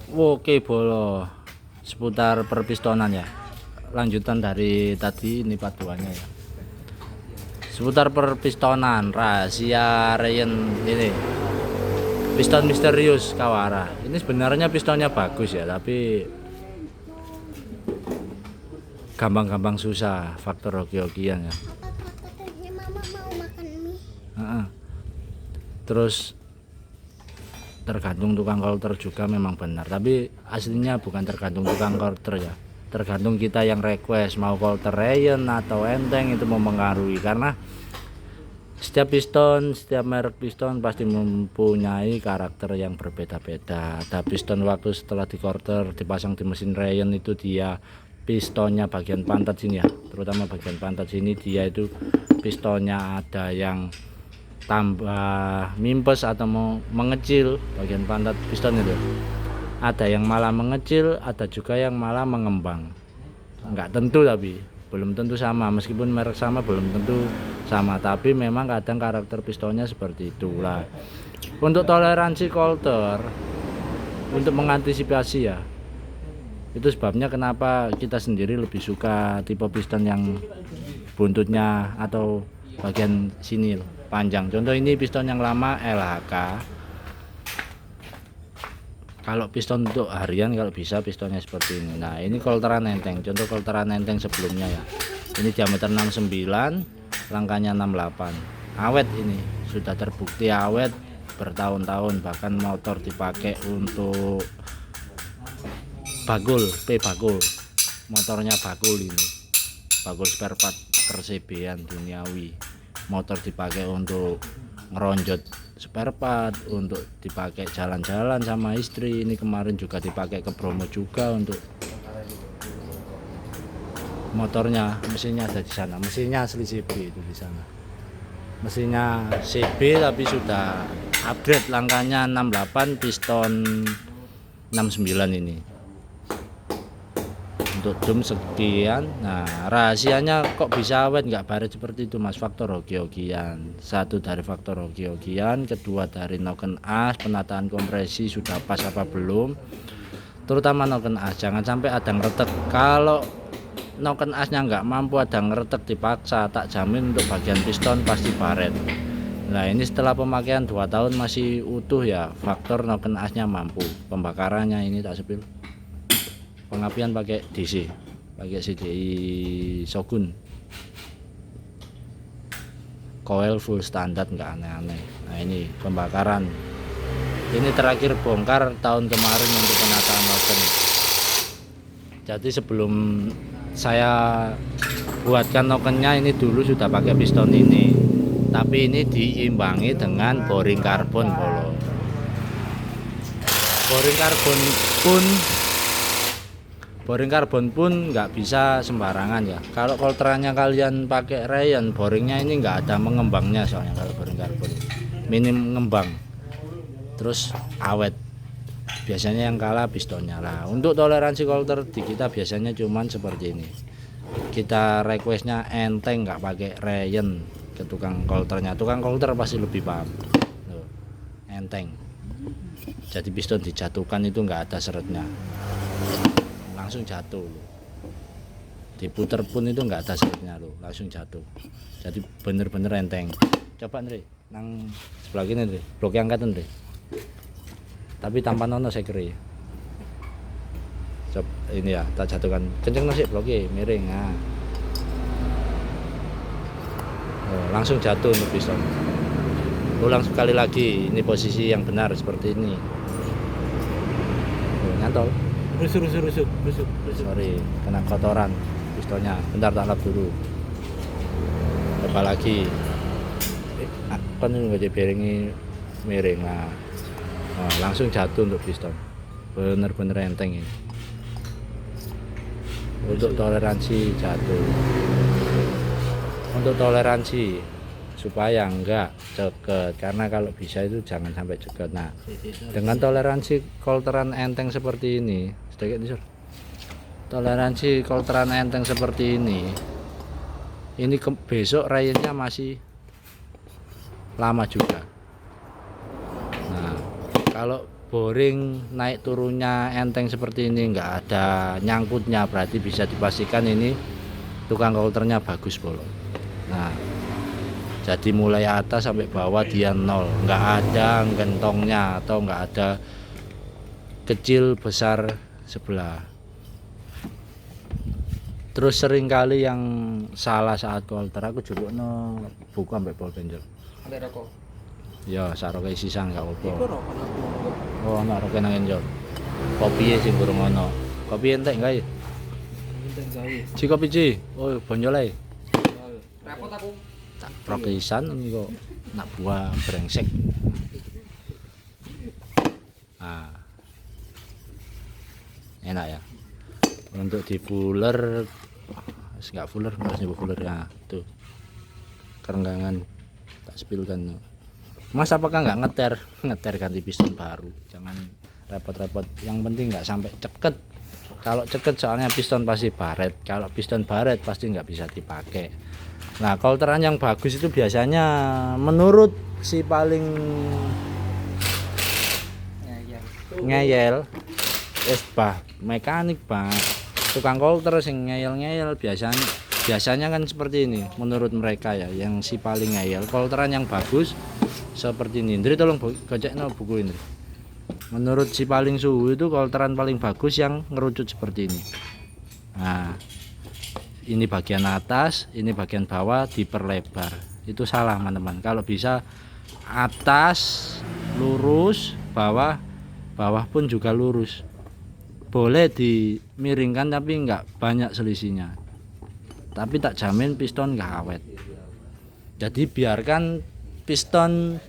Oke bolo seputar perpistonan ya, lanjutan dari tadi ini paduannya ya, seputar perpistonan rahasia Ryan ini, piston misterius Kawara. Ini sebenarnya pistonnya bagus ya, tapi gampang-gampang susah, faktor hoki-hokian ya. Katanya mama mau makan mie. Terus tergantung tukang kolter juga memang benar, tapi aslinya bukan tergantung tukang kolter ya, tergantung kita yang request mau kolter Ryan atau enteng, itu mempengaruhi karena setiap piston, setiap merek piston pasti mempunyai karakter yang berbeda-beda. Ada piston waktu setelah di kolter dipasang di mesin Ryan itu dia pistonnya bagian pantat sini ya, terutama bagian pantat sini dia itu pistonnya ada yang tambah mimpes atau mau mengecil bagian pantat piston itu, ada yang malah mengecil, ada juga yang malah mengembang. Enggak tentu, tapi belum tentu sama, meskipun merek sama belum tentu sama, tapi memang kadang karakter pistonnya seperti itulah. Untuk toleransi kolter, untuk mengantisipasi ya, itu sebabnya kenapa kita sendiri lebih suka tipe piston yang buntutnya atau bagian sini panjang. Contoh ini piston yang lama LHK. Kalau piston untuk harian kalau bisa pistonnya seperti ini. Nah, ini kolteran enteng. Contoh kolteran enteng sebelumnya ya. Ini diameter 69, langkahnya 68. Awet ini, sudah terbukti awet bertahun-tahun, bahkan motor dipakai untuk bagul, bagul. Motornya bagul ini. Bagul spare part persebian duniawi. Motor dipakai untuk ngeronjot spare part, untuk dipakai jalan-jalan sama istri. Ini kemarin juga dipakai ke Bromo juga untuk motornya. Mesinnya ada di sana, mesinnya asli CB itu di sana, mesinnya CB tapi sudah upgrade, langkahnya 68, piston 69 ini. Untuk dum sekian. Nah, rahasianya kok bisa awet nggak baret seperti itu mas, faktor hoki-hokian. Satu dari faktor hoki-hokian, kedua dari noken as, penataan kompresi sudah pas apa belum, terutama noken as, jangan sampai ada ngeretek. Kalau noken asnya nggak mampu, ada ngeretek dipaksa, tak jamin untuk bagian piston pasti baret. Nah, ini setelah pemakaian 2 tahun masih utuh ya, faktor noken asnya mampu. Pembakarannya ini tak sepil, pengapian pakai DC, pakai CDI Shogun, coil full standar, nggak aneh-aneh. Nah, ini pembakaran, ini terakhir bongkar tahun kemarin untuk penataan noken. Jadi sebelum saya buatkan nokennya ini dulu sudah pakai piston ini, tapi ini diimbangi dengan boring karbon bolo. Boring karbon pun nggak bisa sembarangan ya. Kalau kolterannya kalian pakai Ryan, boringnya ini nggak ada mengembangnya, soalnya kalau boring karbon minim ngembang, terus awet. Biasanya yang kalah pistonnya lah. Untuk toleransi kolter di kita biasanya cuman seperti ini. Kita requestnya enteng, nggak pakai Ryan ke tukang kolternya. Tukang kolter pasti lebih paham. Loh, enteng. Jadi piston dijatuhkan itu nggak ada seretnya, langsung jatuh. Diputer pun itu nggak ada seretnya loh, langsung jatuh. Jadi bener-bener enteng. Coba Ndre, nang sebelah kini Ndre, blok yang angkatan Ndre, tapi tanpa nono saya kira. Coba ini ya, tak jatuhkan kenceng nasi bloknya miring. Nah, oh, langsung jatuh untuk piston. Ulang sekali lagi, ini posisi yang benar seperti ini. Oh, nyantol. Rusuk. Sorry, kena kotoran pistonnya. Bentar tak lap dulu. Coba lagi. Kan ini nggak bearingnya miring. Nah, oh, langsung jatuh untuk piston. Bener-bener enteng ini. Untuk toleransi jatuh. Untuk toleransi supaya enggak ceket, karena kalau bisa itu jangan sampai ceket. Nah, dengan toleransi kolteran enteng seperti ini, sedikit disur. Toleransi kolteran enteng seperti ini besok rayanya masih lama juga. Nah, kalau boring naik turunnya enteng seperti ini, nggak ada nyangkutnya, berarti bisa dipastikan ini tukang coulternya bagus bolo. Nah, jadi mulai atas sampai bawah dia nol, nggak ada gentongnya atau nggak ada kecil besar sebelah. Terus seringkali yang salah saat coulter, aku juga no buku ambek pulpen Jol. Ada rokok. Ya saroke sisan gak apa-apa. Iku rokok aku. Oh, ana rokok nang Jol. Kopi sing burung ono. Kopi entek gawe. Minta gawe. Ci kopi ci. Oh, bonjol ae. Repot aku. Tak prokisan ini kok nak buah brengsek. Nah. Enak ya. Untuk di fuller enggak fuller, harus nyebut fuller ya. Tuh. Kerenggangan tak spillkan. Mas apakah nggak ngeter ganti piston baru, jangan repot-repot, yang penting nggak sampai ceket. Kalau ceket soalnya piston pasti baret, kalau piston baret pasti nggak bisa dipakai. Nah, coulteran yang bagus itu biasanya menurut si paling ngeyel mekanik tukang coulter sing ngeyel biasanya kan seperti ini menurut mereka ya, yang si paling ngeyel coulteran yang bagus seperti ini. Indri tolong gocekno buku ini. Menurut si paling suhu itu coulteran paling bagus yang ngerucut seperti ini. Nah, ini bagian atas, ini bagian bawah diperlebar. Itu salah teman-teman. Kalau bisa atas lurus, bawah pun juga lurus. Boleh dimiringkan tapi enggak banyak selisihnya. Tapi tak jamin piston enggak awet. Jadi biarkan piston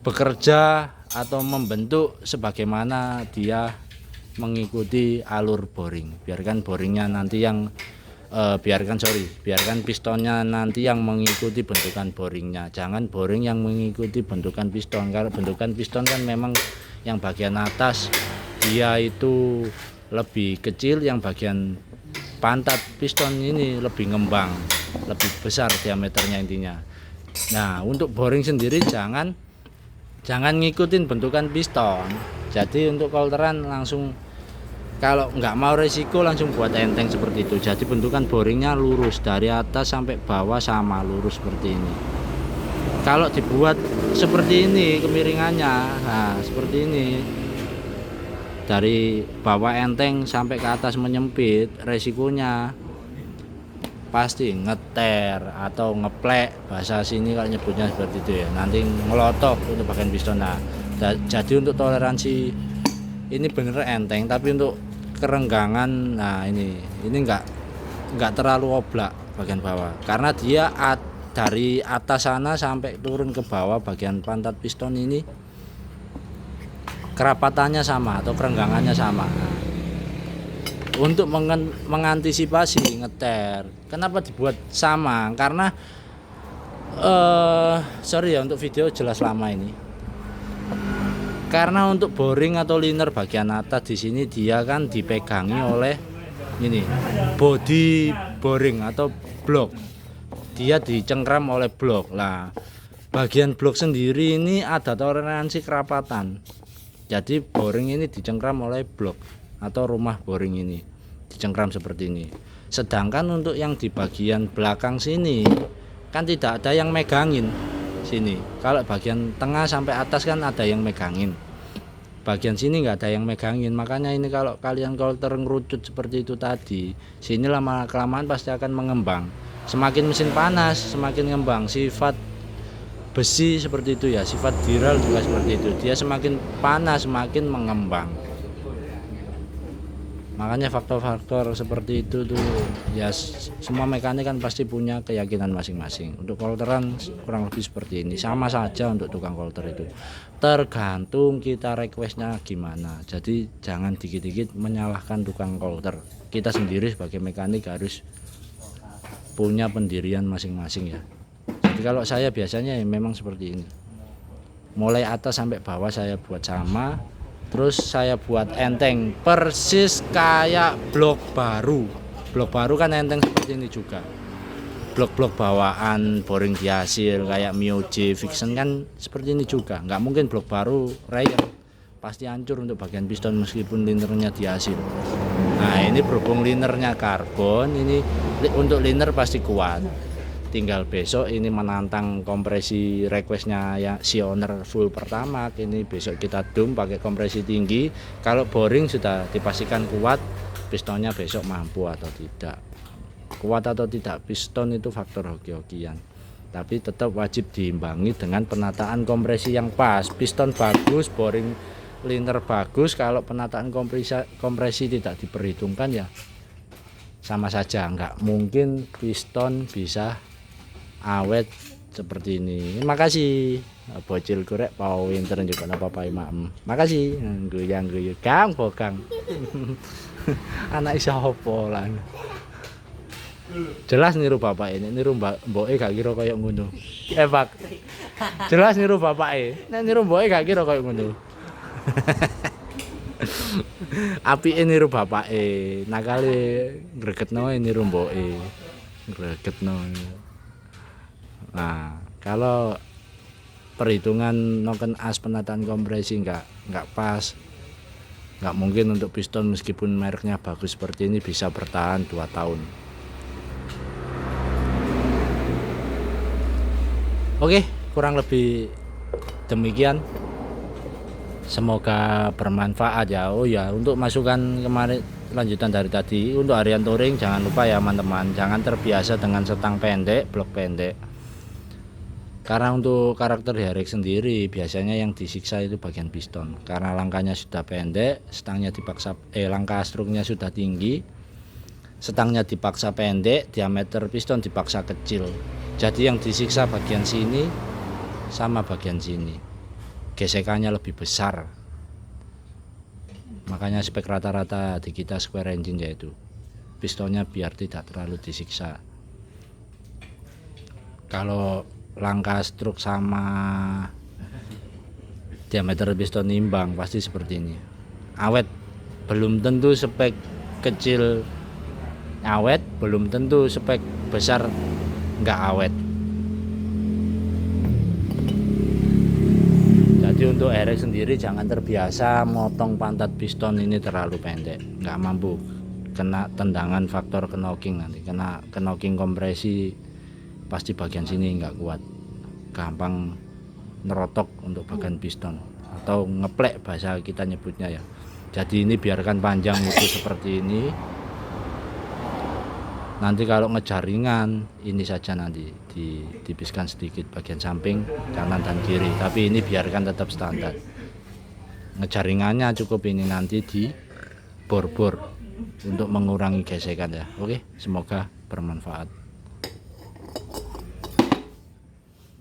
bekerja atau membentuk sebagaimana dia mengikuti alur boring. Biarkan boringnya nanti yang biarkan pistonnya nanti yang mengikuti bentukan boringnya. Jangan boring yang mengikuti bentukan piston. Karena bentukan piston kan memang yang bagian atas dia itu lebih kecil, yang bagian pantat piston ini lebih ngembang, lebih besar diameternya intinya. Nah, untuk boring sendiri jangan ngikutin bentukan piston. Jadi untuk coulteran langsung, kalau nggak mau resiko langsung buat enteng seperti itu. Jadi bentukan boringnya lurus dari atas sampai bawah sama lurus seperti ini. Kalau dibuat seperti ini kemiringannya, nah seperti ini, dari bawah enteng sampai ke atas menyempit, resikonya pasti ngeter atau ngeplek, bahasa sini kalau nyebutnya seperti itu ya, nanti ngelotok untuk bagian piston. Nah, jadi untuk toleransi ini bener enteng, tapi untuk kerenggangan, nah ini enggak terlalu oblak bagian bawah, karena dia dari atas sana sampai turun ke bawah bagian pantat piston ini kerapatannya sama atau kerenggangannya sama. Nah, untuk mengantisipasi ngeter, kenapa dibuat sama? Karena sorry ya untuk video jelas lama ini. Karena untuk boring atau liner bagian atas di sini dia kan dipegangi oleh ini body boring atau blok. Dia dicengkram oleh blok. Lah, bagian blok sendiri ini ada toleransi kerapatan. Jadi boring ini dicengkram oleh blok atau rumah boring ini dicengkram seperti ini. Sedangkan untuk yang di bagian belakang sini kan tidak ada yang megangin sini. Kalau bagian tengah sampai atas kan ada yang megangin. Bagian sini nggak ada yang megangin. Makanya ini kalau kalian coulter ngerucut seperti itu tadi, sini lama kelamaan pasti akan mengembang. Semakin mesin panas semakin ngembang. Sifat besi seperti itu ya, sifat diral juga seperti itu. Dia semakin panas semakin mengembang. Makanya faktor-faktor seperti itu tuh ya, semua mekanik kan pasti punya keyakinan masing-masing. Untuk coulteran kurang lebih seperti ini, sama saja untuk tukang coulter itu, tergantung kita requestnya gimana. Jadi jangan dikit-dikit menyalahkan tukang coulter. Kita sendiri sebagai mekanik harus punya pendirian masing-masing ya. Jadi kalau saya biasanya ya memang seperti ini, mulai atas sampai bawah saya buat sama. Terus saya buat enteng persis kayak blok baru. Blok baru kan enteng seperti ini juga. Blok-blok bawaan boring di hasil kayak Mio J Fiction kan seperti ini juga. Nggak mungkin blok baru Rayon pasti hancur untuk bagian piston meskipun linernya diasil. Nah ini berhubung linernya karbon, ini untuk liner pasti kuat. Tinggal besok ini menantang kompresi requestnya ya si owner full pertama. Ini besok kita dum pakai kompresi tinggi. Kalau boring sudah dipastikan kuat, pistonnya besok mampu atau tidak. Kuat atau tidak piston itu faktor hoki-hokian. Tapi tetap wajib diimbangi dengan penataan kompresi yang pas. Piston bagus, boring liner bagus, kalau penataan kompresi tidak diperhitungkan ya sama saja, nggak mungkin piston bisa awet seperti ini. Makasih bocil kurek pau winter juga apa apa mak. Makasih guyang kang bokang. Anak siapa lan. Jelas niru bapak ini, niru mboke gak kira koyo ngono. Pak. Jelas niru bapake. Nek niru mboke gak kira koyo ngono. Apike niru bapake, nakale gregetno niru mboke. Gregetno. Nah, kalau perhitungan noken as penataan kompresi nggak pas, nggak mungkin untuk piston meskipun mereknya bagus seperti ini bisa bertahan 2 tahun. Oke, kurang lebih demikian. Semoga bermanfaat ya. Oh ya, untuk masukan kemarin lanjutan dari tadi untuk harian touring jangan lupa ya teman-teman, jangan terbiasa dengan setang pendek, blok pendek. Karena untuk karakter derek sendiri biasanya yang disiksa itu bagian piston. Karena langkahnya sudah pendek, stangnya dipaksa langkah struknya sudah tinggi. Stangnya dipaksa pendek, diameter piston dipaksa kecil. Jadi yang disiksa bagian sini sama bagian sini. Gesekannya lebih besar. Makanya spek rata-rata di kita square engine yaitu pistonnya biar tidak terlalu disiksa. Kalau langkah struk sama diameter piston imbang pasti seperti ini. Awet belum tentu spek kecil awet, belum tentu spek besar nggak awet. Jadi untuk RX sendiri jangan terbiasa motong pantat piston ini terlalu pendek, nggak mampu, kena tendangan faktor knocking nanti, kena knocking kompresi pasti bagian sini nggak kuat, gampang nerotok untuk bagian piston atau ngeplek bahasa kita nyebutnya ya. Jadi ini biarkan panjang mutu seperti ini. Nanti kalau ngejaringan ini saja nanti ditipiskan sedikit bagian samping kanan dan kiri, tapi ini biarkan tetap standar. Ngejaringannya cukup ini nanti di bor-bor untuk mengurangi gesekan ya. Oke, semoga bermanfaat.